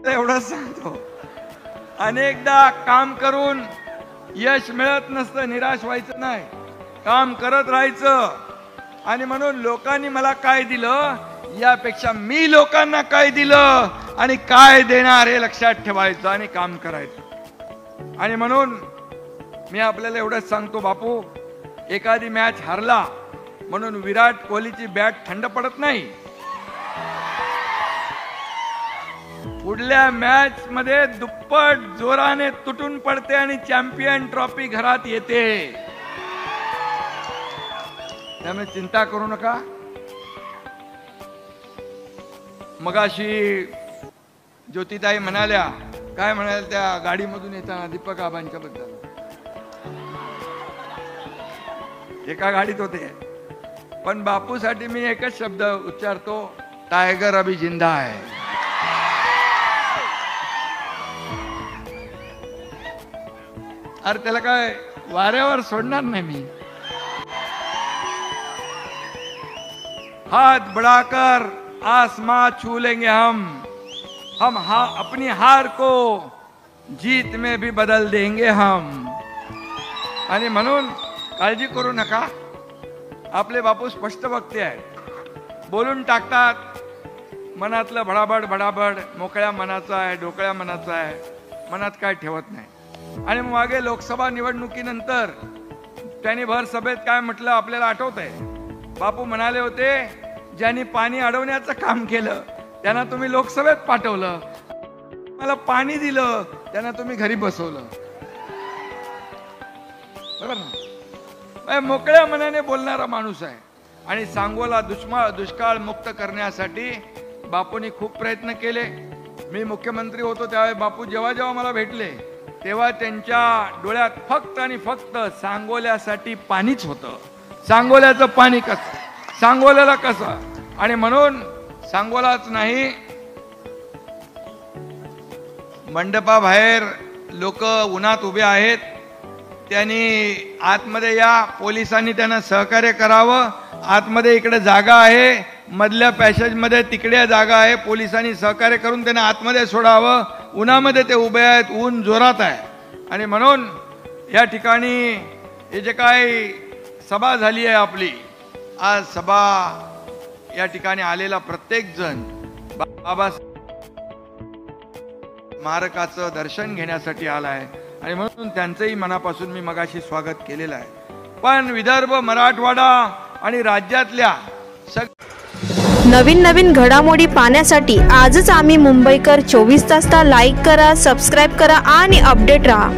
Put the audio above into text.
एवढंच सांगतो, अनेकदा काम करून यश मिळत नसतं, निराश व्हायचं नाही, काम करत राहायचं. आणि म्हणून लोकांनी मला काय दिलं यापेक्षा मी लोकांना काय दिलं आणि काय देणार हे लक्षात ठेवायचं आणि काम करायचं. आणि म्हणून मी आपल्याला एवढंच सांगतो बापू, एखादी मॅच हारला म्हणून विराट कोहलीची बॅट थंड पडत नाही. पुढल्या मॅच मध्ये दुप्पट जोराने तुटून पडते आणि चॅम्पियन ट्रॉफी घरात येते. त्यामुळे चिंता करू नका. मगाशी ज्योतिताई म्हणाल्या, काय म्हणाल्या त्या गाडीमधून येताना दीपक आबांच्या बद्दल, एका गाडीत होते. पण बापूसाठी मी एकच शब्द उच्चारतो, टायगर अभी जिंदा है. अरे त्याला काय वाऱ्यावर सोडणार नाही मी. हाथ बढ़ाकर आसमां छू लेंगे हम अपनी हार को जीत में भी बदल देंगे हम. आणि म्हणून काळजी करू नका. आपले बापू स्पष्ट वक्ते आहेत, बोलून टाकतात. मनातलं भडाभड भडाभड मोकळ्या मनाचा आहे, ढोकळ्या मनाचा आहे, मनात काय ठेवत नाही. आणि मागे लोकसभा निवडणुकीनंतर त्यांनी भर सभेत काय म्हटलं आपल्याला आठवत आहे. बापू म्हणाले होते, ज्यांनी पाणी अडवण्याचं काम केलं त्यांना तुम्ही लोकसभेत पाठवलं, मला पाणी दिलं त्यांना तुम्ही घरी बसवलं. बरोबर ना? मोकळ्या मनाने बोलणारा माणूस आहे. आणि सांगोला दुष्काळ मुक्त करण्यासाठी बापूंनी खूप प्रयत्न केले. मी मुख्यमंत्री होतो त्यावेळी बापू जेव्हा जेव्हा मला भेटले तेव्हा त्यांच्या डोळ्यात फक्त आणि फक्त सांगोल्यासाठी पाणीच होतं. सांगोल्याचं पाणी कसं, सांगोल्याला कसं. आणि म्हणून सांगोलाच नाही, मंडपाबाहेर लोक उन्हात उभे आहेत, त्यांनी आतमध्ये या, पोलिसांनी त्यांना सहकार्य करावं. आतमध्ये इकडे जागा आहे, मधल्या पॅसेजमध्ये तिकडे जागा आहे, पोलिसांनी सहकार्य करून त्यांना आतमध्ये सोडावं. उन्हामध्ये ते उभे आहेत, ऊन जोरात आहे. आणि म्हणून या ठिकाणी हे जे काही सभा झाली आहे आपली, आज सभा या ठिकाणी आलेला प्रत्येक जण बाबा स्मारकाचं दर्शन घेण्यासाठी आलाय. आणि म्हणून त्यांचंही मनापासून मी मगाशी स्वागत केलेलं आहे. पण विदर्भ, मराठवाडा आणि राज्यातल्या नवीन घडामोडी पाहण्यासाठी आजच आम्ही मुंबईकर 24 तासला लाईक करा, सबस्क्राईब करा आणि अपडेट रहा.